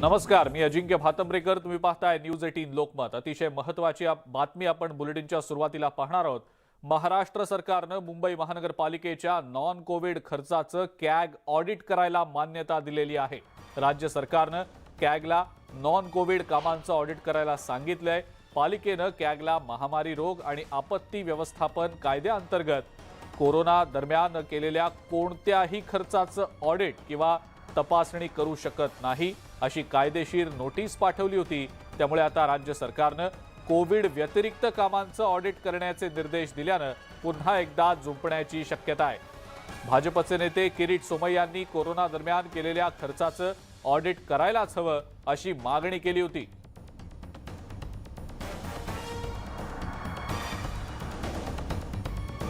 नमस्कार, मी अजिंक्य भातंब्रेकर. तुम्ही पाहताय न्यूज 18 लोकमत. अतिशय महत्त्वाची बातमी आपण बुलेटिनच्या सुरुवातीला पाहणार आहोत. महाराष्ट्र सरकारनं मुंबई महानगरपालिकेच्या नॉन कोविड खर्चाचं कॅग ऑडिट करायला मान्यता दिलेली आहे. राज्य सरकारनं कॅगला नॉन कोविड कामांचं ऑडिट करायला सांगितलंय. पालिकेनं कॅगला महामारी रोग आणि आपत्ती व्यवस्थापन कायद्याअंतर्गत कोरोना दरम्यान केलेल्या कोणत्याही खर्चाचं ऑडिट किंवा तपासणी करू शकत नाही अशी कायदेशीर नोटीस पाठवली होती. त्यामुळे आता राज्य सरकारनं कोविड व्यतिरिक्त कामांचं ऑडिट करण्याचे निर्देश दिल्यानं पुन्हा एकदा जुंपण्याची शक्यता आहे. भाजपचे नेते किरीट सोमय्यांनी कोरोना दरम्यान केलेल्या खर्चाचं ऑडिट करायलाच हवं अशी मागणी केली होती.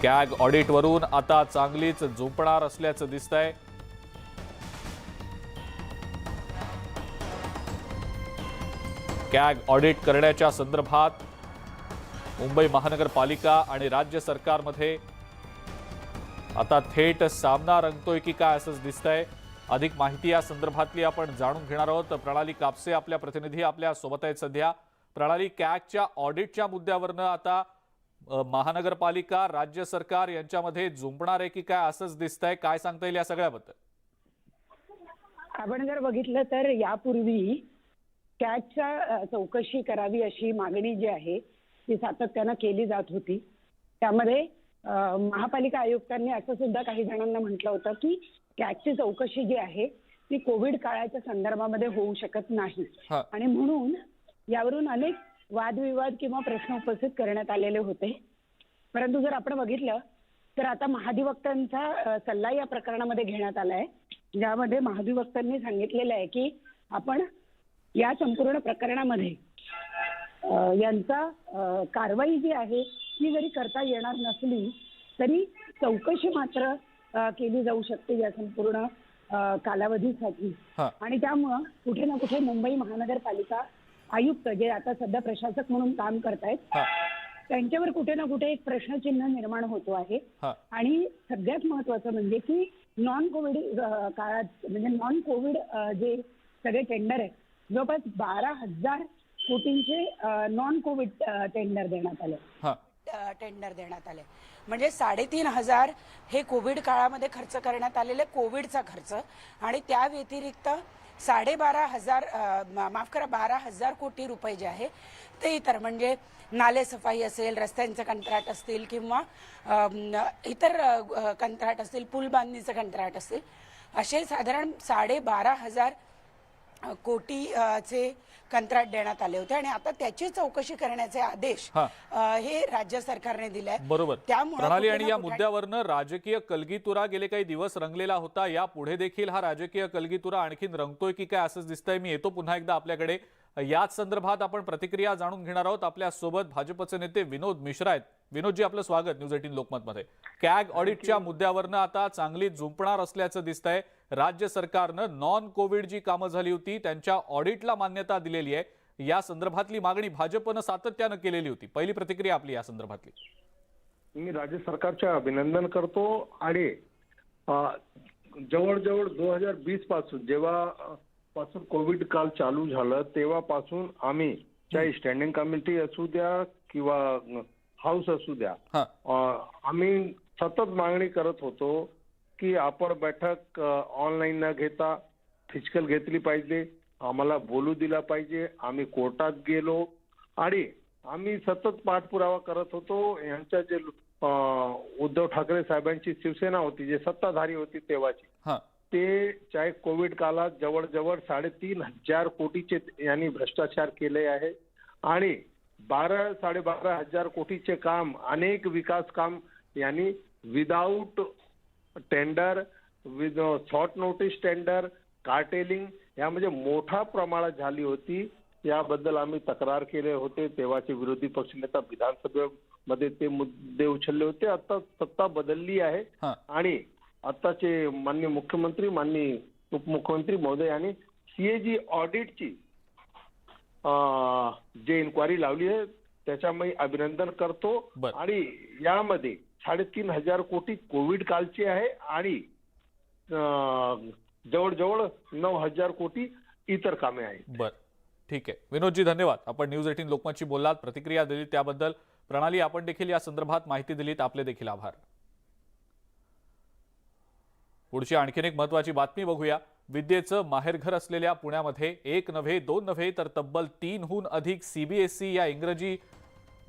कॅग ऑडिटवरून आता चांगलीच झुंपणार असल्याचं दिसतंय. कॅग ऑडिट करण्याच्या संदर्भात मुंबई महानगरपालिका आणि राज्य सरकारमध्ये आता थेट सामना रंगतोय की काय असंच दिसतंय. अधिक माहिती या संदर्भातली आपण जाणून घेणार आहोत. प्रणाली कापसे आपल्या प्रतिनिधी आपल्या सोबत आहेत सध्या. प्रणाली, कॅगच्या ऑडिटच्या मुद्द्यावरनं आता महानगरपालिका राज्य सरकार यांच्यामध्ये झुंपणार आहे की काय असंच दिसतंय. काय सांगता येईल या सगळ्याबद्दल? आपण जर बघितलं तर यापूर्वी कॅगच्या चौकशी करावी अशी मागणी जी आहे ती सातत्यानं केली जात होती. त्यामध्ये महापालिका आयुक्तांनी असं सुद्धा काही जणांना म्हटलं होतं की कॅगची चौकशी जी आहे ती कोविड काळाच्या संदर्भामध्ये होऊ शकत नाही आणि म्हणून यावरून अनेक वादविवाद किंवा प्रश्न उपस्थित करण्यात आलेले होते. परंतु जर आपण बघितलं तर आता महाधिवक्त्यांचा सल्ला या प्रकरणामध्ये घेण्यात आलाय, ज्यामध्ये महाधिवक्त्यांनी सांगितलेलं आहे की आपण या संपूर्ण प्रकरणामध्ये यांचा कारवाई जी आहे ती जरी करता येणार नसली तरी चौकशी मात्र केली जाऊ शकते या संपूर्ण कालावधीसाठी. आणि त्यामुळं कुठे ना कुठे मुंबई महानगरपालिका आयुक्त जे आता सध्या प्रशासक म्हणून काम करतायत त्यांच्यावर कुठे ना कुठे एक प्रश्नचिन्ह निर्माण होतो आहे. आणि सगळ्यात महत्वाचं म्हणजे की नॉन कोविड काळात म्हणजे नॉन कोविड जे सगळे टेंडर आहेत जवळपास 12,000 कोटींचे नॉन कोविड टेंडर देण्यात आले. म्हणजे 3,500 हे कोविड काळामध्ये खर्च करण्यात आलेले कोविडचा खर्च आणि त्या व्यतिरिक्त 12,000 कोटी रुपये जे आहे ते इतर म्हणजे नाले सफाई असेल, रस्त्यांचं कंत्राट असतील किंवा इतर कंत्राट असतील, पूल बांधणीचं कंत्राट असेल, असे साधारण 12,500 कोटीचे कंत्राट देण्यात आले होते आणि आता त्याची चौकशी करण्याचे आदेश हे राज्य सरकारने दिले. बरोबर. प्रणाली, आणि या मुद्द्यावरनं राजकीय कलगीतुरा गेले काही दिवस रंगलेला होता. या पुढे देखील हा राजकीय कलगीतुरा आणखीन रंगतोय की काय असंच दिसतंय. मी येतो पुन्हा एकदा आपल्याकडे. याच संदर्भात आपण प्रतिक्रिया जाणून घेणार आहोत. आपल्या सोबत भाजपचे नेते विनोद मिश्रा आहेत. विनोदजी, आपलं स्वागत न्यूज 18 लोकमत मध्ये. कॅग ऑडिटच्या मुद्द्यावरनं आता चांगली झुंपणार असल्याचं दिसतंय. राज्य सरकारनं नॉन कोविड जी कामं झाली होती त्यांच्या ऑडिटला मान्यता दिलेली आहे. या संदर्भातली मागणी भाजपनं सातत्यानं केलेली होती. पहिली प्रतिक्रिया आपली या संदर्भातली. मी राज्य सरकारचे अभिनंदन करतो आणि जवळजवळ 2020 पासून जेव्हा कोविड काळ चालू झालं तेव्हापासून आम्ही चाहे स्टँडिंग कमिटी असू द्या किंवा हाऊस असू द्या, आम्ही सतत मागणी करत होतो की आपण बैठक ऑनलाईन न घेता फिजिकल घेतली पाहिजे, आम्हाला बोलू दिला पाहिजे. आम्ही कोर्टात गेलो आणि आम्ही सतत पाठपुरावा करत होतो. यांच्या जे उद्धव ठाकरे साहेबांची शिवसेना होती, जे सत्ताधारी होती तेव्हाची, ते चाहे कोविड काळात जवळजवळ 3,500 कोटीचे यांनी भ्रष्टाचार केले आहे आणि 12,500 कोटीचे काम, अनेक विकास काम यांनी विदाऊट टेंडर, विद शॉर्ट नोटीस टेंडर, कार्टेलिंग यामध्ये मोठ्या प्रमाणात झाली होती. याबद्दल आम्ही तक्रार केले होते. तेव्हाचे विरोधी पक्षनेता विधानसभेमध्ये ते मुद्दे उचलले होते. आता सत्ता बदलली आहे आणि आताचे माननीय मुख्यमंत्री, माननीय उपमुख्यमंत्री महोदय यांनी सीएजी ऑडिटची जे इन्क्वायरी लावली आहे त्याच्यामुळे अभिनंदन करतो. आणि यामध्ये 3,500 कोटी कोविड कालचे आहे आणि जवळजवळ 9,000 कोटी इतर कामे आहेत. बर, ठीक आहे विनोदजी, धन्यवाद. आपण न्यूज 18 लोकमतची बोललात, प्रतिक्रिया दिली त्याबद्दल. प्रणाली, आपण देखील या संदर्भात माहिती दिलीत, आपले देखील आभार. पुढची आणखीन एक महत्त्वाची बातमी बघूया. विद्येचं माहेरघर असलेल्या पुण्यामध्ये एक नव्हे, दोन नव्हे, तर तब्बल 3हून अधिक CBSE या इंग्रजी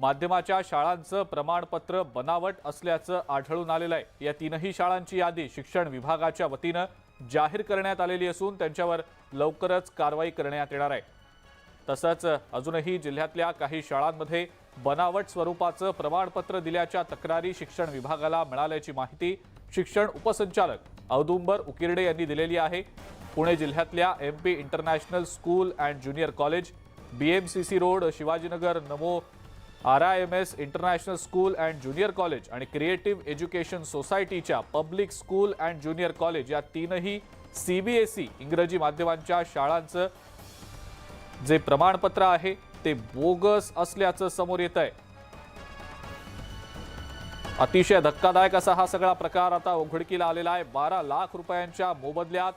माध्यमाच्या शाळांचं प्रमाणपत्र बनावट असल्याचं आढळून आलेलं आहे. या तीनही शाळांची यादी शिक्षण विभागाच्या वतीनं जाहीर करण्यात आलेली असून त्यांच्यावर लवकरच कारवाई करण्यात येणार आहे. तसंच अजूनही जिल्ह्यातल्या काही शाळांमध्ये बनावट स्वरूपाचं प्रमाणपत्र दिल्याच्या तक्रारी शिक्षण विभागाला मिळाल्याची माहिती शिक्षण उपसंचालक औदुंबर उकिरडे यांनी दिलेली आहे. पुणे जिल्ह्यातल्या MP international school and junior college, BMCC road, Shivajinagar, Namo RIMS international school and junior college आणि क्रिएटिव्ह एज्युकेशन सोसायटीच्या public school and junior college या तीनही CBSE इंग्रजी माध्यमांच्या शाळांचं जे प्रमाणपत्र आहे ते बोगस असल्याचं समोर येत आहे. अतिशय धक्कादायक असा हा सगळा प्रकार आता उघडकीला आलेला आहे. 12 लाख रुपयांच्या मोबदल्यात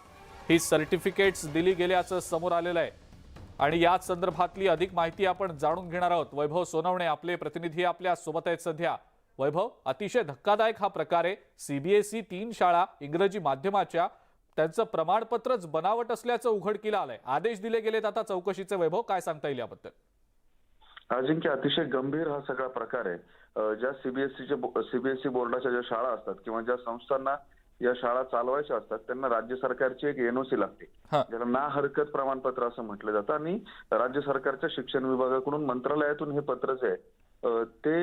ही सर्टिफिकेट्स दिली गेल्याचं समोर आलेलं आहे. आणि याच संदर्भातली अधिक माहिती आपण जाणून घेणार आहोत. वैभव सोनवणे आपले प्रतिनिधी आपल्या सोबत आहेत सध्या. वैभव, अतिशय धक्कादायक हा प्रकार आहे. CBSE 3 शाळा इंग्रजी माध्यमाच्या त्यांचं प्रमाणपत्रच बनावट असल्याचं उघडकीला आलंय. आदेश दिले गेलेत आता चौकशीचे. वैभव, काय सांगता येईल याबद्दल? अजिंक्य, अतिशय गंभीर हा सगळा प्रकार आहे. ज्या CBSE बोर्डाच्या ज्या शाळा असतात किंवा ज्या संस्थांना या शाळा चालवायच्या असतात त्यांना राज्य सरकारची एक NOC लागते, ज्याला ना हरकत प्रमाणपत्र असं म्हटलं जातं. आणि राज्य सरकारच्या शिक्षण विभागाकडून मंत्रालयातून हे पत्र जे आहे ते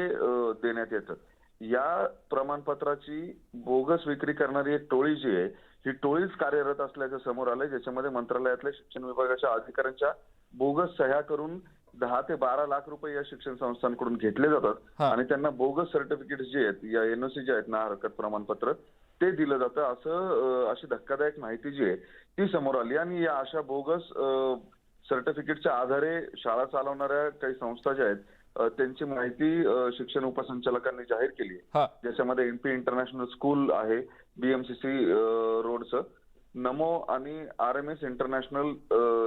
देण्यात येतं. या प्रमाणपत्राची बोगस विक्री करणारी एक टोळी जी आहे ही टोळीच कार्यरत असल्याचं समोर आलंय, ज्याच्यामध्ये मंत्रालयातल्या शिक्षण विभागाच्या अधिकाऱ्यांच्या बोगस सह्या करून 10 ते 12 लाख रुपये या शिक्षण संस्थांकडून घेतले जातात आणि त्यांना बोगस सर्टिफिकेट जे आहेत या NOC जे आहेत ना हरकत प्रमाणपत्र ते दिलं जातं. अशी धक्कादायक माहिती जी आहे ती समोर आली. आणि या अशा बोगस सर्टिफिकेटच्या आधारे शाळा चालवणाऱ्या काही संस्था ज्या आहेत त्यांची माहिती शिक्षण उपसंचालकांनी जाहीर केली आहे, ज्याच्यामध्ये MP इंटरनॅशनल स्कूल आहे, BMCC रोडचं, नमो आणि RMS international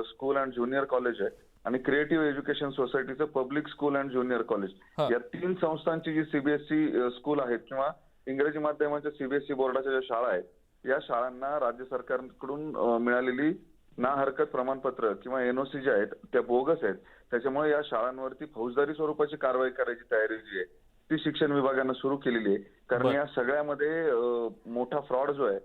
school and junior college आहे आणि क्रिएटिव्ह एज्युकेशन सोसायटीचं public school and junior college. या 3 संस्थांची जी CBSE स्कूल आहेत किंवा इंग्रजी माध्यमाच्या CBSE बोर्डाच्या ज्या शाळा आहेत या शाळांना राज्य सरकारकडून मिळालेली ना हरकत प्रमाणपत्र किंवा NOC जे आहेत त्या बोगस आहेत. त्याच्यामुळे या शाळांवरती फौजदारी स्वरूपाची कारवाई करायची तयारी जी आहे ती शिक्षण विभागानं सुरू केलेली आहे. कारण या सगळ्यामध्ये मोठा फ्रॉड जो आहे.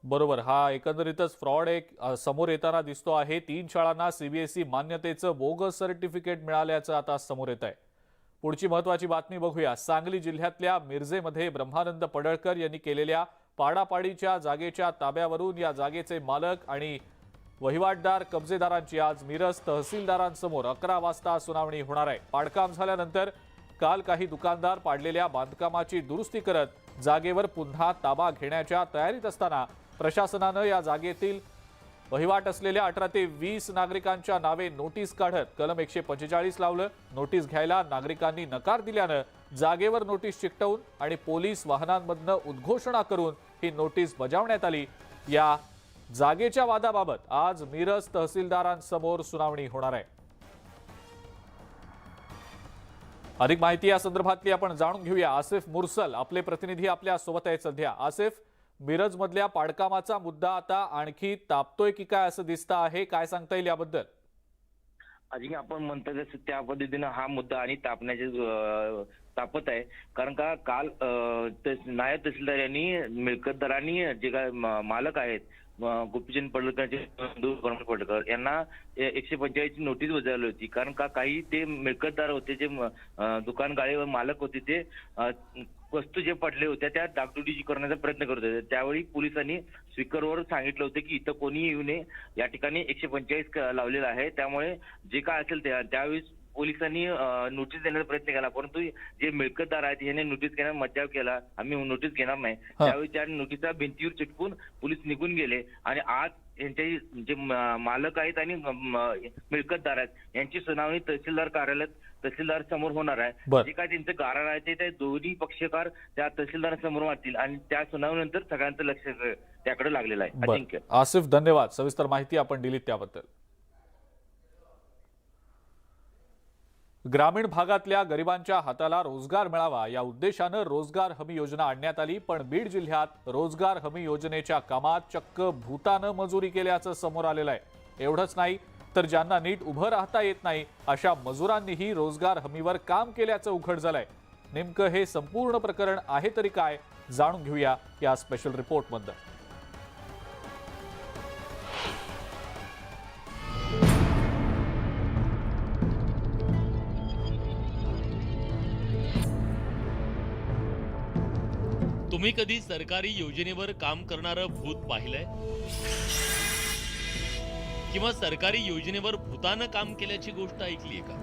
बरोबर, हा एकंदरीतच फ्रॉड एक समोर येताना दिसतो आहे. 3 शाळांना CBSE मान्यतेचं बोगस सर्टिफिकेट मिळाल्याचं आता समोर येत आहे. पुढची महत्त्वाची बातमी बघूया. सांगली जिल्ह्यातल्या मिरजेमध्ये ब्रह्मानंद पडळकर यांनी केलेल्या पाडापाडीच्या जागेच्या ताब्यावरून या जागेचे मालक आणि वहिवाटदार कब्जेदारांची आज मिरज तहसीलदारांसमोर 11 वाजता सुनावणी होणार आहे. पाडकाम झाल्यानंतर काल काही दुकानदार पाडलेल्या बांधकामाची दुरुस्ती करत जागेवर पुन्हा ताबा घेण्याच्या तयारीत असताना प्रशासनानं या जागेतील वहिवाट असलेल्या 18 ते 20 नागरिकांच्या नावे नोटीस काढत कलम 145 लावलं. नोटीस घ्यायला नागरिकांनी नकार दिल्यानं जागेवर नोटीस चिकटवून आणि पोलीस वाहनांमधनं उद्घोषणा करून ही नोटीस बजावण्यात आली. या जागेच्या वादाबाबत आज मिरज तहसीलदारांसमोर सुनावणी होणार आहे. अधिक माहिती या संदर्भातली आपण जाणून घेऊया. आसिफ मुरसल आपले प्रतिनिधी आपल्या सोबत आहेत सध्या. आसिफ, मिरज मधल्या पाडकामाचा मुद्दा आता आणखी तापतोय की काय असं दिसतं आहे, काय सांगता येईल याबद्दल? अजिंक्य, आपण म्हणतो तसं त्या पद्धतीनं हा मुद्दा आणि तापण्याचे तापत आहे. कारण का काल नायब तहसीलदार यांनी मिळकतदारांनी जे काय मालक आहेत गोपीचंद पडळकर पडळकर यांना 145 ची नोटीस बजावली होती. कारण का काही ते मिळकतदार होते, जे दुकान गाळेवर मालक होते, ते वस्तू जे पडले होत्या त्या डागडुजी करण्याचा प्रयत्न करत होते. त्यावेळी पोलिसांनी स्पीकरवर सांगितलं होतं की इथं कोणी येऊ नये, या ठिकाणी 145 लावलेला आहे, त्यामुळे जे काय असेल त्यावेळी पोलिसांनी नोटीस देण्याचा प्रयत्न केला. परंतु जे मिळकतदार आहेत याने नोटीस घेण्यास मज्जाव केला, आम्ही नोटीस घेणार नाही. त्यावेळी त्या नोटीसचा भिंतीवर चिटकून पोलीस निघून गेले आणि आज यांचे जे मालक आहेत आणि मिळकतदार आहेत यांची सुनावणी तहसीलदार कार्यालयात तहसीलदार समोर होणार आहे. जे काय त्यांचं गारा आहे ते दोन्ही पक्षकार त्या तहसीलदार समोर वाटतील आणि त्या सुनावणीनंतर सगळ्यांचं लक्ष त्याकडे लागलेलं आहे. अजिंक्य. आसिफ, धन्यवाद. सविस्तर माहिती आपण दिलीत त्याबद्दल. ग्रामीण भागातल्या गरिबांच्या हाताला रोजगार मिळावा या उद्देशानं रोजगार हमी योजना आणण्यात आली, पण बीड जिल्ह्यात रोजगार हमी योजनेच्या कामात चक्क भूतानं मजुरी केल्याचं समोर आलेलं आहे. एवढंच नाही तर ज्यांना नीट उभं राहता येत नाही अशा मजुरांनीही रोजगार हमीवर काम केल्याचं उघड झालंय. नेमकं हे संपूर्ण प्रकरण आहे तरी काय, जाणून घेऊया या स्पेशल रिपोर्टमध्ये. तुम्ही कधी सरकारी योजनेवर काम करणारं भूत पाहिलंय किंवा सरकारी योजनेवर भूतानं काम केल्याची गोष्ट ऐकलीये का?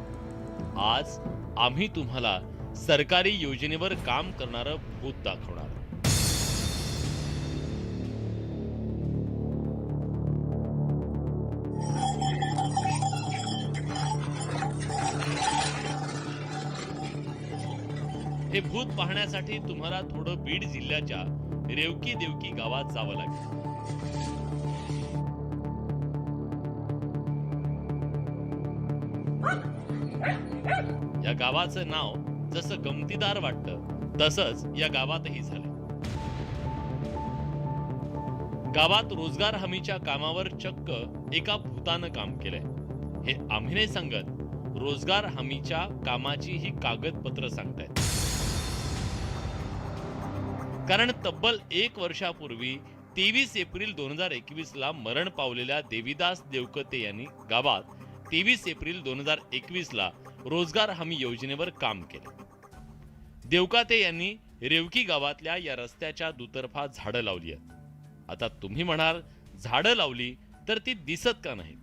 आज आम्ही तुम्हाला सरकारी योजनेवर काम करणारं भूत दाखवणार. हे भूत पाहण्यासाठी तुम्हाला थोडं बीड जिल्ह्याच्या रेवकी देवकी गावात जावं लागेल. या गावाचं नाव जसं गमतीदार वाटतं तसंच या गावातही झालं. गावात रोजगार हमीच्या कामावर चक्क एका भूतानं काम केलंय. हे आम्ही नाही सांगत, रोजगार हमीच्या कामाची ही कागदपत्र सांगतायत. कारण तब्बल 1 वर्षापूर्वी 23 एप्रिल 2021 ला मरण पावलेल्या देविदास देवकते यांनी गावात 23 एप्रिल 2021 ला रोजगार हमी योजनेवर काम केलं. देवकते यांनी रेवकी गावातल्या या रस्त्याच्या दुतर्फा झाडं लावली आहेत. आता तुम्ही म्हणाल, झाडं लावली तर ती दिसत का नाही?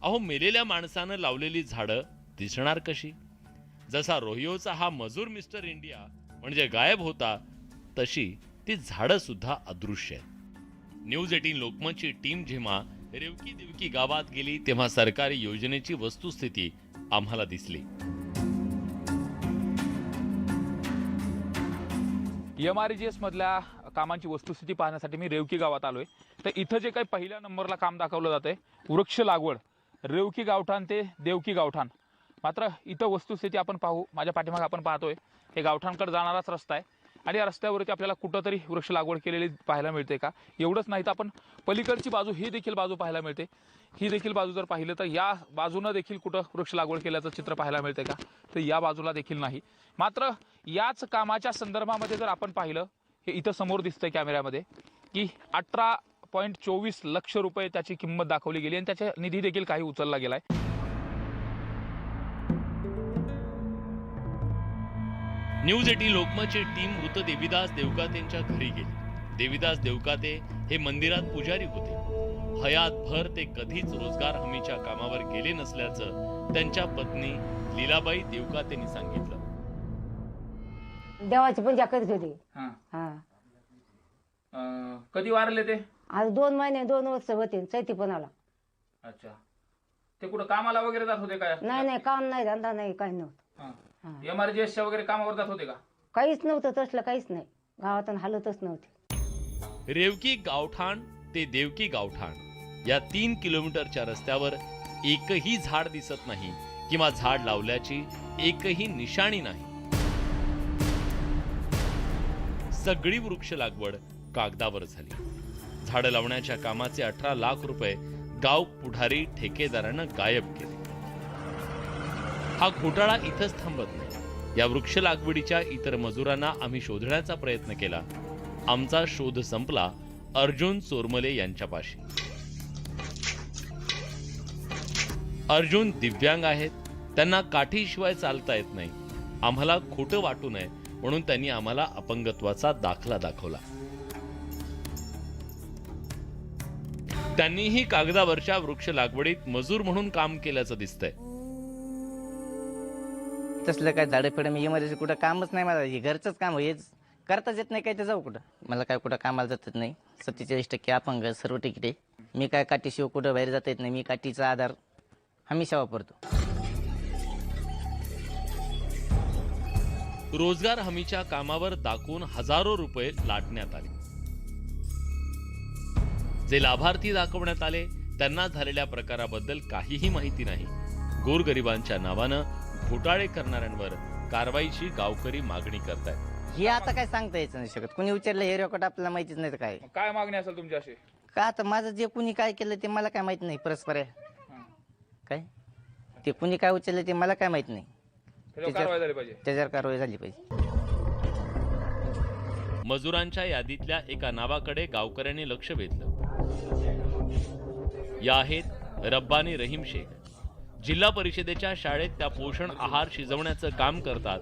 अहो, मेलेल्या माणसानं लावलेली झाडं दिसणार कशी? जसा रोहियोचा हा मजूर मिस्टर इंडिया म्हणजे गायब होता, तशी ती झाडं सुद्धा अदृश्य आहेत. न्यूज 18 लोकमतची टीम जेव्हा रेवकी देवकी गावात गेली तेव्हा सरकारी योजनेची वस्तुस्थिती आम्हाला दिसली. MRGS मधल्या कामांची वस्तुस्थिती पाहण्यासाठी मी रेवकी गावात आलोय. तर इथं जे काही पहिल्या नंबरला काम दाखवलं जातंय, वृक्ष लागवड रेवकी गावठाण ते देवकी गावठाण. मात्र इथं वस्तुस्थिती आपण पाहू. माझ्या पाठीमागे आपण पाहतोय हे गावठाणकडे जाणाराच रस्ता आहे आणि या रस्त्यावरती आपल्याला कुठंतरी वृक्ष लागवड केलेली पाहायला मिळते का? एवढंच नाही तर आपण पलीकडची बाजू ही देखील बाजू पाहायला मिळते. ही देखील बाजू जर पाहिलं तर या बाजूनं देखील कुठं वृक्ष लागवड केल्याचं चित्र पाहायला मिळते का? तर या बाजूला देखील नाही. मात्र याच कामाच्या संदर्भामध्ये जर आपण पाहिलं, हे इथं समोर दिसतंय कॅमेऱ्यामध्ये की 18.24 लक्ष रुपये त्याची किंमत दाखवली गेली आणि त्याचा निधी देखील काही उचलला गेलाय. न्यूज 18 लोकमतची टीम मृत देविदास देवकातेंच्या घरी गेली. देविदास देवकाते हे मंदिरात पुजारी होते. हयातभर ते कधीच रोजगार हमीच्या कामावर गेले नसल्याचं त्यांच्या पत्नी लीलाबाई देवकातेंनी सांगितलं. देवाची पूजा करीत होते. कधी वारले ते? आज 2 महिने 2 वर्ष होते चैतीपणाला. अच्छा, ते कुठं कामाला वगैरे जात होते काय? नाही, काम नाही, धंदा नाही, काही नव्हतं. MRGSच्या वगैरे कामावर जात होते का? काहीच नव्हतं तसलं, काहीच नाही. गावातून हलतच नव्हते. रेवकी गावठाण ते देवकी गावठाण या 3 किलोमीटरच्या रस्त्यावर एकही झाड दिसत नाही किंवा झाड लावल्याची एकही निशाणी नाही. सगळी वृक्ष लागवड कागदावर झाली. झाडं लावण्याच्या कामाचे 18 लाख रुपये गाव पुढारी ठेकेदारानं गायब केले. हा घोटाळा इथंच थांबत नाही. या वृक्ष लागवडीच्या इतर मजुरांना आम्ही शोधण्याचा प्रयत्न केला. आमचा शोध संपला अर्जुन चोरमले यांच्यापाशी. अर्जुन दिव्यांग आहेत. त्यांना काठीशिवाय चालता येत नाही. आम्हाला खोटं वाटू नये म्हणून त्यांनी आम्हाला अपंगत्वाचा दाखला दाखवला. त्यांनीही कागदावरच्या वृक्ष लागवडीत मजूर म्हणून काम केल्याचं दिसतंय. तसलं काय झाडं फेडं मी इमर्जन्सी कुठं कामच नाही. मला हे घरचंच काम हेच करताच येत नाही. काय ते जाऊ कुठं? मला काय कुठं कामाला जातच नाही. 47% अपंग, सर्व तिकीट आहे. मी काय काठीशिवाय कुठं बाहेर जाता येत नाही. मी काठीचा आधार हमेशा वापरतो. रोजगार हमीच्या कामावर दाखवून हजारो रुपये लाटण्यात आले. जे लाभार्थी दाखवण्यात आले त्यांना झालेल्या प्रकाराबद्दल काहीही माहिती नाही. गोरगरिबांच्या नावानं घोटाळे करणाऱ्यांवर कारवाईची गावकरी मागणी करतायत. हे आता काय सांगता यायचं नाही शकत. कुणी विचारलं हे रेकॉर्ड आपल्याला माहितीच नाही तर काय काय मागणी असेल तुमची अशी? का आता माझं जे कुणी काय केलं ते मला काय माहित नाही. परस्पर आहे काय ते कुणी काय उचललं ते मला काय माहित नाही. त्याच्यावर कारवाई झाली पाहिजे. त्याच्यावर कारवाई झाली पाहिजे. मजुरांच्या यादीतल्या एका नावाकडे गावकऱ्यांनी लक्ष वेधलं. या आहेत रब्बानी रहीम शेख. जिल्हा परिषदेच्या शाळेत त्या पोषण आहार शिजवण्याचं काम करतात.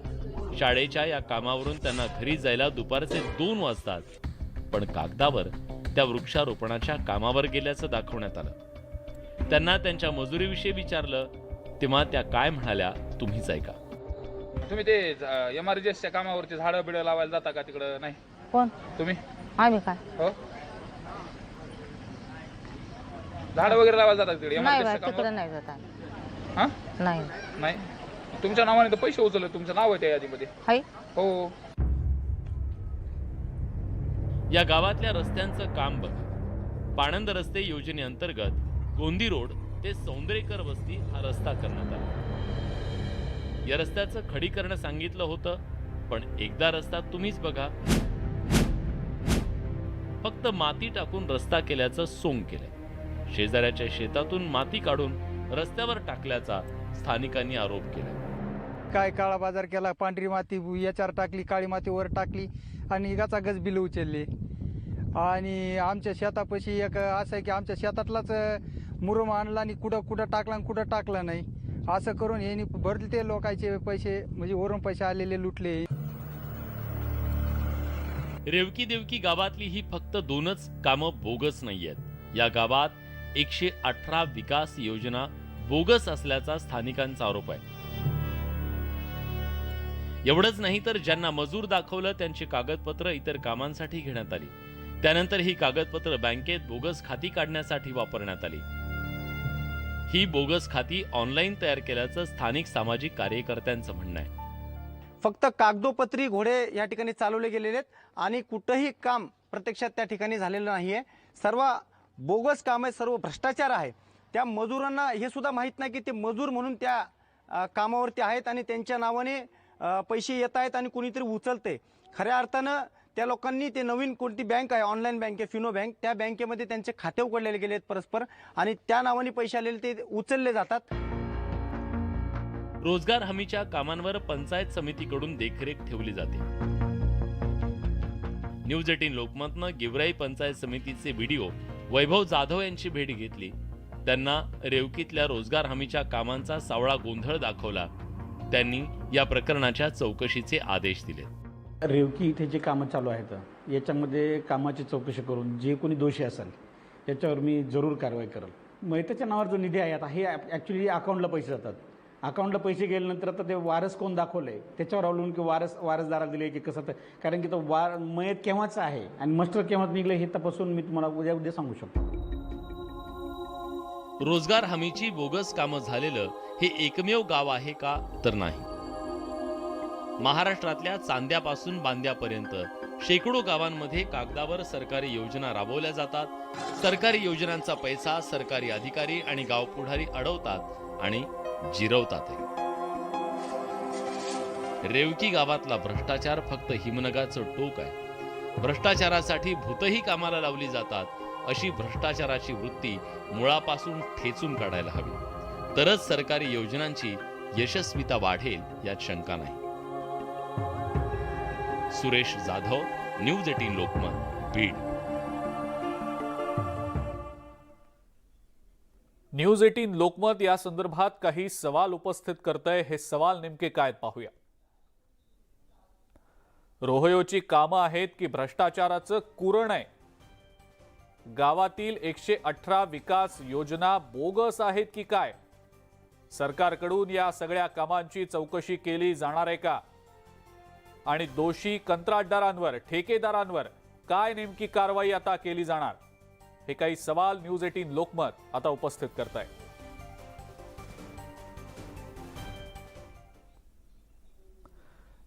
शाळेच्या या कामावरून त्यांना घरी जायला दुपारचे 2 वाजतात. पण कागदावर त्या वृक्षारोपणाच्या कामावर गेल्याचं दाखवण्यात आलं. त्यांना त्यांच्या मजुरीविषयी विचारलं तेव्हा त्या काय म्हणाल्या तुम्हीच ऐका. तुम्ही ते MRGSच्या कामावरती झाडं बिडं लावायला जाता का तिकडं? नाही. कोण? तुम्ही? आम्ही काय हो, झाडं वगैरे लावायला जाता तिकडे नाही MRGSच्या तिकडे कामावर? नाही जात आम्ही. हा? नाही नाही. तुमच्या नावाने तर पैसे उचलले. तुमचं नाव आहे त्या यादीमध्ये. हाय हो. या गावातल्या रस्त्यांचं काम बघा. पाणंद रस्ते योजनेअंतर्गत गोंदी रोड ते सौंदर्यकर वस्ती हा रस्ता करण्यात आला. या रस्त्याचं खडीकरण सांगितलं होतं, पण एकदा रस्ता तुम्हीच बघा. फक्त माती टाकून रस्ता केल्याचं सोंग केलंय. शेजाऱ्याच्या शेतातून माती काढून रस्त्यावर टाकल्याचा स्थानिकांनी आरोप केला. काय काळा बाजार केला, पांढरी माती याच्यावर टाकली, काळी माती वर टाकली आणि गचागच बिल उचलले. आणि आमच्या शेतापाशी एक असं आहे की आमच्या शेतातलाच मुरुम आणला आणि कुठं टाकला आणि कुठं टाकला नाही. असं करून यांनी भरले ते लोकांचे पैसे, म्हणजे वरून पैसे आलेले लुटले. रेवकी देवकी गावातली ही फक्त 2च कामं बोगस नाहीयेत. या गावात 118 विकास योजना बोगस असल्याचा स्थानिकांचा आरोप आहे. एवढंच नाही तर ज्यांना मजूर दाखवलं त्यांची कागदपत्र इतर कामांसाठी घेण्यात आली. त्यानंतर ही कागदपत्र बँकेत बोगस खाती काढण्यासाठी वापरण्यात आली. ही बोगस खाती ऑनलाईन तयार केल्याचं स्थानिक सामाजिक कार्यकर्त्यांचं म्हणणं आहे. फक्त कागदोपत्री घोडे या ठिकाणी चालवले गेलेले आहेत आणि कुठंही काम प्रत्यक्षात त्या ठिकाणी झालेलं नाहीये. सर्व बोगस काम आहे, सर्व भ्रष्टाचार आहे. त्या मजुरांना हे सुद्धा माहीत नाही की ते मजूर म्हणून त्या कामावरती आहेत आणि त्यांच्या नावाने पैसे येत आहेत आणि कुणीतरी उचलते. खऱ्या अर्थानं त्या लोकांनी ते नवीन कोणती बँक आहे, ऑनलाईन बँक आहे फिनो बँक, त्या बँकेमध्ये त्यांचे खाते उघडलेले गेले आहेत परस्पर आणि त्या नावाने पैसे आलेले ते उचलले जातात. रोजगार हमीच्या कामांवर पंचायत समितीकडून देखरेख ठेवली जाते. न्यूज 18 लोकमतनं गेवराई पंचायत समितीचे व्हिडिओ वैभव जाधव यांची भेट घेतली. त्यांना रेवकीतल्या रोजगार हमीच्या कामांचा सावळा गोंधळ दाखवला. त्यांनी या प्रकरणाच्या चौकशीचे आदेश दिले. रेवकी इथे जे कामं चालू आहेत याच्यामध्ये कामाची चौकशी करून जे कोणी दोषी असेल याच्यावर मी जरूर कारवाई करेल. मैताच्या नावावर जो निधी आहे आता हे ॲक्च्युली अकाउंटला पैसे जातात. अकाउंटला पैसे गेल्यानंतर आता ते वारस कोण दाखवलंय त्याच्यावर अवलंबून की वारसदाराला दिले की कसं, कारण की तो मयत केव्हाचा आहे आणि मस्टर केव्हा निघलं हे तपासून मी तुम्हाला उद्या सांगू शकतो. रोजगार हमीची बोगस कामं झालेलं हे एकमेव गाव आहे का? तर नाही. महाराष्ट्रातल्या चांद्यापासून बांद्यापर्यंत शेकडो गावांमध्ये कागदावर सरकारी योजना राबवल्या जातात. सरकारी योजनांचा पैसा सरकारी अधिकारी आणि गाव पुढारी अडवतात आणि जिरवतातही. रेवकी गावातला भ्रष्टाचार फक्त हिमनगाचं टोक आहे. भ्रष्टाचारासाठी भूतही कामाला लावली जातात. अशी भ्रष्टाचाराची वृत्ती मुळापासून ठेचून काढायला हवी. तरच सरकारी योजनांची यशस्वीता वाढेल यात शंका नाही. सुरेश जाधव, न्यूज 18 लोकमत, बीड. न्यूज 18 लोकमत या संदर्भात काही सवाल उपस्थित करतंय. हे सवाल नेमके काय पाहूया. रोहयोची कामं आहेत की भ्रष्टाचाराचं कुरण आहे? गावातील 118 विकास योजना बोगस आहेत की काय? सरकारकडून या सगळ्या कामांची चौकशी केली जाणार आहे का? आणि दोषी कंत्राटदारांवर, ठेकेदारांवर काय नेमकी कारवाई आता केली जाणार? हे काही सवाल न्यूज 18 लोकमत आता उपस्थित करताय.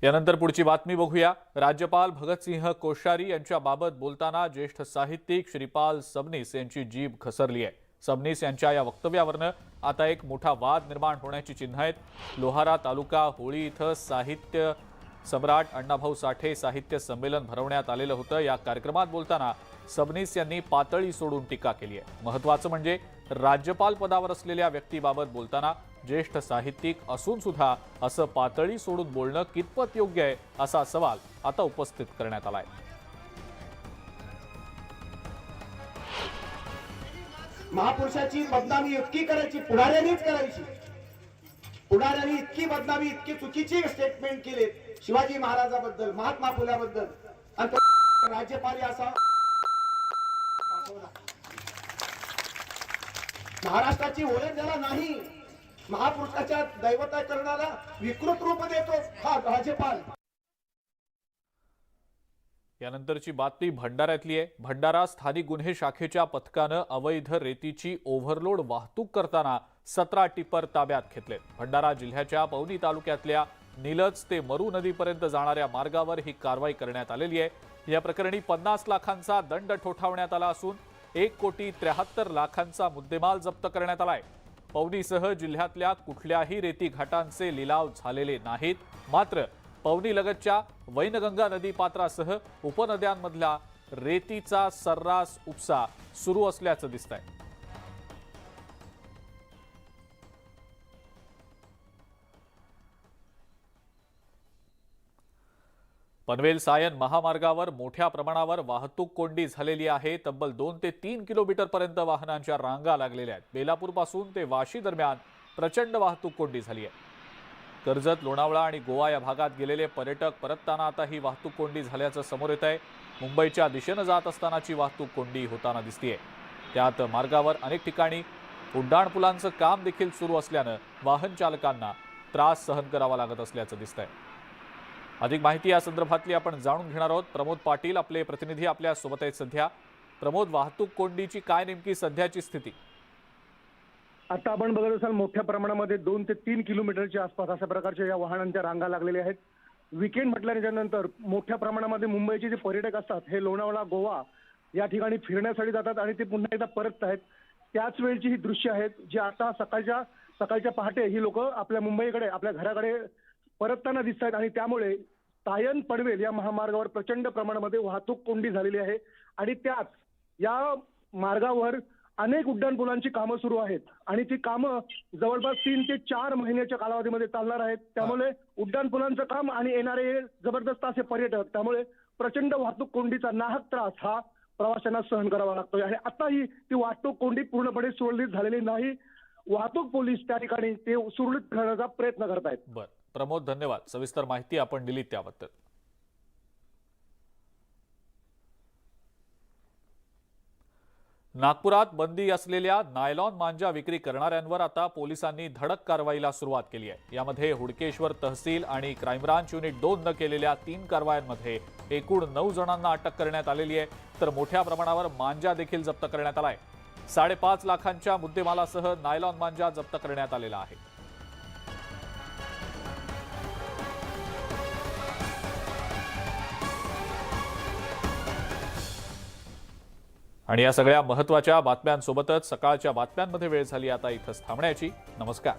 यानंतर पुढची बातमी बघूया. राज्यपाल भगतसिंह कोश्यारी यांच्या बाबत बोलताना ज्येष्ठ साहित्यिक श्रीपाल सबनीस यांची जीभ घसरली आहे. सबनीस यांच्या या वक्तव्यावरनं आता एक मोठा वाद निर्माण होण्याची चिन्ह आहेत। लोहारा तालुका होळी इथं साहित्य सम्राट अण्णाभाऊ साठे साहित्य संमेलन भरवण्यात आलेलं होतं। या कार्यक्रमात बोलताना सबनीस यांनी पातळी सोडून टीका केली आहे। महत्त्वाचं म्हणजे राज्यपाल पदावर असलेल्या व्यक्तीबाबत बोलताना ज्येष्ठ साहित्यिक असून सुद्धा असं पातळी सोडून बोलणं कितपत योग्य आहे असा सवाल आता उपस्थित करण्यात आलाय। महापुरुषाची बदनामी इतकी करायची, पुढाऱ्यांनीच करायची। पुढाऱ्यांनी इतकी बदनामी, इतकी चुकीची स्टेटमेंट केले शिवाजी महाराजाबद्दल, महात्मा फुल्याबद्दल, आणि तो राज्यपाल असा महाराष्ट्राची ओळख ज्याला नाही, महापुरुषाच्या दैवताकरणाला विकृत रूप देतो हा राज्यपाल। यानंतरची बातमी भंडाऱ्यातली आहे। भंडारा स्थानिक गुन्हे शाखेच्या पथकानं अवैध रेतीची ओव्हरलोड वाहतूक करताना 17 टिपर ताब्यात घेतलेत। भंडारा जिल्ह्याच्या पवनी तालुक्यातल्या निलज ते मरू नदीपर्यंत जाणाऱ्या मार्गावर ही कारवाई करण्यात आलेली आहे। या प्रकरणी 50 लाखांचा दंड ठोठावण्यात आला असून 1,73 लाखांचा मुद्देमाल जप्त करण्यात आलाय। पवनीसह जिल्ह्यातल्या कुठल्याही रेती घाटांचे लिलाव झालेले नाहीत। मात्र पवनी लगतच्या वैनगंगा नदी पात्रासह उपनद्यांमधला रेतीचा सर्रास उपसा सुरू असल्याचं दिसतंय। पनवेल सायन महामार्गावर मोठ्या प्रमाणावर वाहतूक कोंडी झालेली आहे। तब्बल 2 ते 3 किलोमीटर पर्यंत वाहनांच्या रांगा लागलेल्या आहेत। बेलापूर पासून ते वाशी दरम्यान प्रचंड वाहतूक कोंडी झाली आहे। कर्जत, लोणावळा आणि गोवा या भागात गेलेले पर्यटक परतताना आता ही वाहतूक कोंडी झाल्याचं समोर येत आहे। मुंबईच्या दिशेनं जात असतानाची वाहतूक कोंडी होताना दिसतेय। त्यात मार्गावर अनेक ठिकाणी उड्डाणपुलांचं काम देखील सुरू असल्यानं वाहन चालकांना त्रास सहन करावा लागत असल्याचं दिसतंय। अधिक माहिती या संदर्भातली आपण जाणून घेणार आहोत। प्रमोद पाटील आपले प्रतिनिधी आपल्या सोबत आहेत सध्या। प्रमोद, वाहतूक कोंडीची काय नेमकी सध्याची स्थिती? आता आपण बघत असाल मोठ्या प्रमाणामध्ये 2 ते 3 किलोमीटरच्या आसपास अशा प्रकारच्या या वाहनांच्या रांगा लागलेल्या आहेत। वीकेंड म्हटल्याच्या नंतर मोठ्या प्रमाणामध्ये मुंबईचे जे पर्यटक असतात हे लोणावळा, गोवा या ठिकाणी फिरण्यासाठी जातात आणि ते पुन्हा एकदा परतत आहेत। त्याच वेळची ही दृश्य आहेत जी आता सकाळच्या पहाटे ही लोक आपल्या मुंबईकडे, आपल्या घराकडे परतताना दिसत आहेत आणि त्यामुळे सायन पनवेल या महामार्गावर प्रचंड प्रमाणामध्ये वाहतूक कोंडी झालेली आहे। आणि त्यात या मार्गावर अनेक उड्डाणपुलांची कामं सुरू आहेत आणि ती कामं जवळपास 3 ते 4 महिन्याच्या कालावधीमध्ये चालणार आहेत। त्यामुळे उड्डाणपुलांचं काम आणि येणारे जबरदस्त असे पर्यटक, त्यामुळे प्रचंड वाहतूक कोंडीचा नाहक त्रास हा प्रवाशांना सहन करावा लागतोय। आणि आताही ती वाहतूक कोंडी पूर्णपणे सुरळीत झालेली नाही। वाहतूक पोलीस त्या ठिकाणी ते सुरळीत करण्याचा प्रयत्न करत आहेत। बरं प्रमोद, धन्यवाद। सविस्तर माहिती आपण दिली त्याबद्दल। नागपुरात बंदी असलेल्या नायलॉन मांजा विक्री करणाऱ्यांवर आता पोलिसांनी धडक कारवाईला सुरुवात केली आहे। यामध्ये हुडकेश्वर तहसील आणि क्राईम ब्रांच युनिट 2 न केलेल्या 3 कारवायांमध्ये एकूण 9 जणांना अटक करण्यात आलेली आहे। तर मोठ्या प्रमाणावर मांजा देखील जप्त करण्यात आलाय। 5.5 लाखांच्या मुद्देमालासह नायलॉन मांजा जप्त करण्यात आलेला आहे। आणि या सगळ्या महत्त्वाच्या बातम्यांसोबतच सकाळच्या बातम्यांमध्ये वेळ झाली आता इथंच थांबण्याची। नमस्कार।